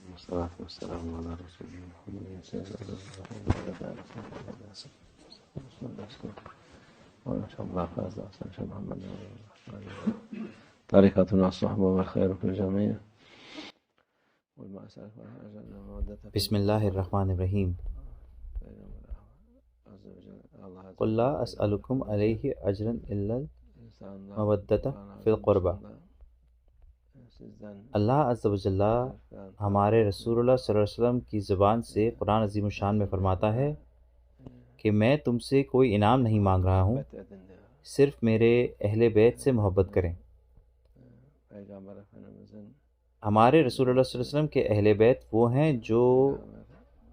والصلاة والسلام على رسول الله. طريقتنا الصحبة والخير في الجميع. بسم اللہ الرحمن الرحیم. قل لا اسألکم علیہ اجرا الا المودۃ فی القربہ. اللہ عز و جل ہمارے رسول اللہ صلی اللہ علیہ وسلم کی زبان سے قرآن عظیم الشان میں فرماتا ہے کہ میں تم سے کوئی انعام نہیں مانگ رہا ہوں، صرف میرے اہل بیت سے محبت کریں. ہمارے رسول اللہ صلی اللہ علیہ وسلم کے اہل بیت وہ ہیں جو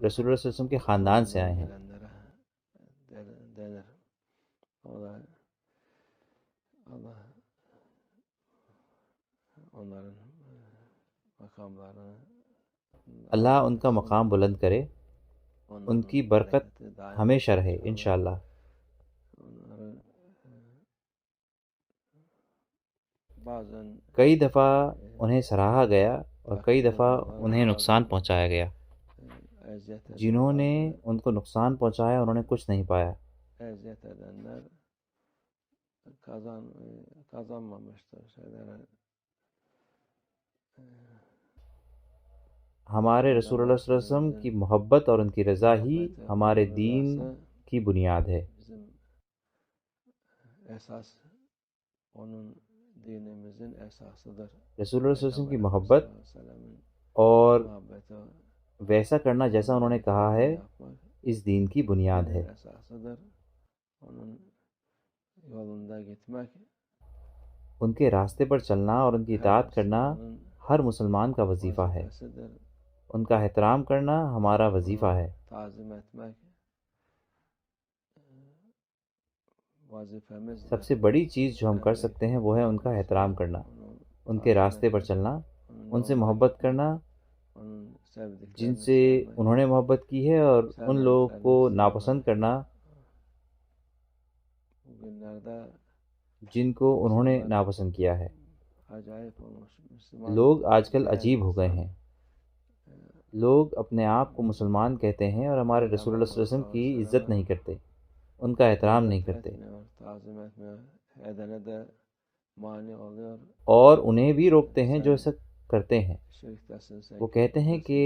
رسول اللہ صلی اللہ علیہ وسلم کے خاندان سے آئے ہیں. اللہ ان کا مقام بلند کرے، ان کی برکت ہمیشہ رہے انشاءاللہ. کئی دفعہ انہیں سراہا گیا اور کئی دفعہ انہیں نقصان پہنچایا گیا. جنہوں نے ان کو نقصان پہنچایا انہوں نے کچھ نہیں پایا. ہمارے رسول اللہ صلی اللہ علیہ وسلم کی محبت اور ان کی رضا ہی ہمارے دین کی بنیاد ہے. رسول اللہ صلی اللہ علیہ وسلم کی محبت اور ویسا کرنا جیسا انہوں نے کہا ہے اس دین کی بنیاد ہے. ان کے راستے پر چلنا اور ان کی اطاعت کرنا ہر مسلمان کا وظیفہ ہے. ان کا احترام کرنا ہمارا وظیفہ ہے. سب سے بڑی چیز جو ہم کر سکتے ہیں وہ ہے ان کا احترام کرنا، ان کے راستے پر چلنا، ان سے محبت کرنا جن سے انہوں نے محبت کی ہے، اور ان لوگوں کو ناپسند کرنا جن کو انہوں نے ناپسند کیا ہے. لوگ آج کل عجیب ہو گئے ہیں. لوگ اپنے آپ کو مسلمان کہتے ہیں اور ہمارے رسول اللہ صلی اللہ علیہ وسلم کی عزت نہیں کرتے، ان کا احترام نہیں کرتے، اور انہیں بھی روکتے ہیں جو ایسا کرتے ہیں. وہ کہتے ہیں کہ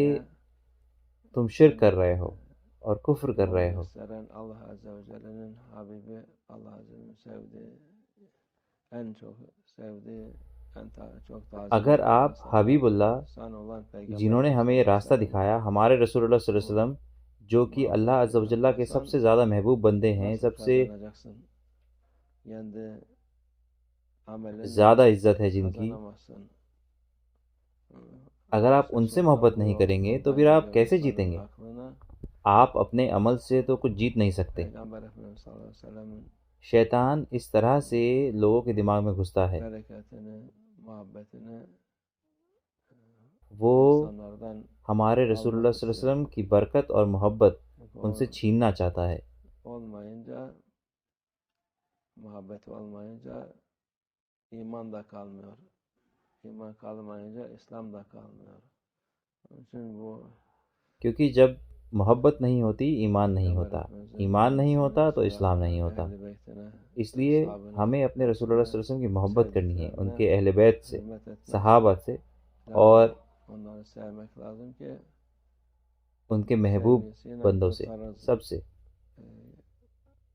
تم شرک کر رہے ہو اور کفر کر رہے ہو. اگر آپ حبیب اللہ جنہوں نے ہمیں یہ راستہ دکھایا، ہمارے رسول اللہ صلی اللہ علیہ وسلم جو کہ اللہ عز و جل کے سب سے زیادہ محبوب بندے ہیں، سب سے زیادہ عزت ہے جن کی، اگر آپ ان سے محبت نہیں کریں گے تو پھر آپ کیسے جیتیں گے؟ آپ اپنے عمل سے تو کچھ جیت نہیں سکتے. شیطان اس طرح سے لوگوں کے دماغ میں گھستا ہے، وہ ہمارے رسول اللہ صلی اللہ علیہ وسلم کی برکت اور محبت ان سے چھیننا چاہتا ہے. کیونکہ جب محبت نہیں ہوتی ایمان نہیں ہوتا، ایمان نہیں ہوتا تو اسلام نہیں ہوتا. اس لیے ہمیں اپنے رسول اللہ صلی اللہ علیہ وسلم کی محبت کرنی ہے، ان کے اہل بیت سے، صحابہ سے، اور ان کے محبوب بندوں سے، سب سے.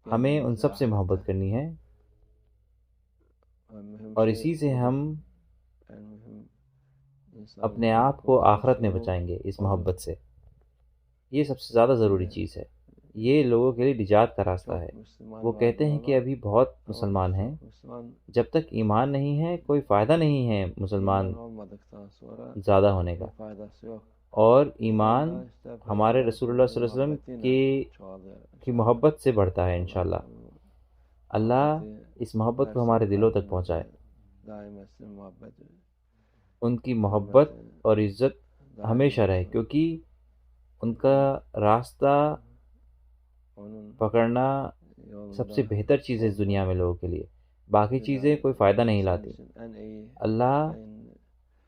ہمیں ان سب سے محبت کرنی ہے، اور اسی سے ہم اپنے آپ کو آخرت میں بچائیں گے اس محبت سے. یہ سب سے زیادہ ضروری چیز ہے. یہ لوگوں کے لیے نجات کا راستہ ہے. وہ کہتے ہیں کہ ابھی بہت مسلمان ہیں. جب تک ایمان نہیں ہے کوئی فائدہ نہیں ہے مسلمان زیادہ ہونے کا. اور ایمان ہمارے رسول اللہ صلی اللہ علیہ وسلم کی محبت سے بڑھتا ہے انشاءاللہ. اللہ اس محبت کو ہمارے دلوں تک پہنچائے. ان کی محبت اور عزت ہمیشہ رہے، کیونکہ ان کا راستہ پکڑنا سب سے بہتر چیز ہے اس دنیا میں لوگوں کے لیے. باقی چیزیں کوئی فائدہ نہیں لاتی۔ اللہ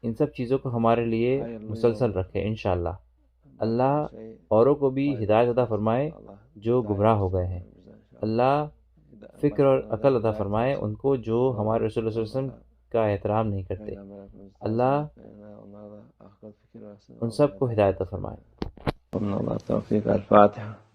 ان سب چیزوں کو ہمارے لیے مسلسل رکھے انشاءاللہ۔ اللہ اوروں کو بھی ہدایت عطا فرمائے جو گمراہ ہو گئے ہیں۔ اللہ فکر اور عقل عطا فرمائے ان کو جو ہمارے رسول اللہ صلی اللہ علیہ وسلم کا احترام نہیں کرتے۔ اللہ ان سب کو ہدایت عطا فرمائے۔ توفیق۔ الفاتحہ۔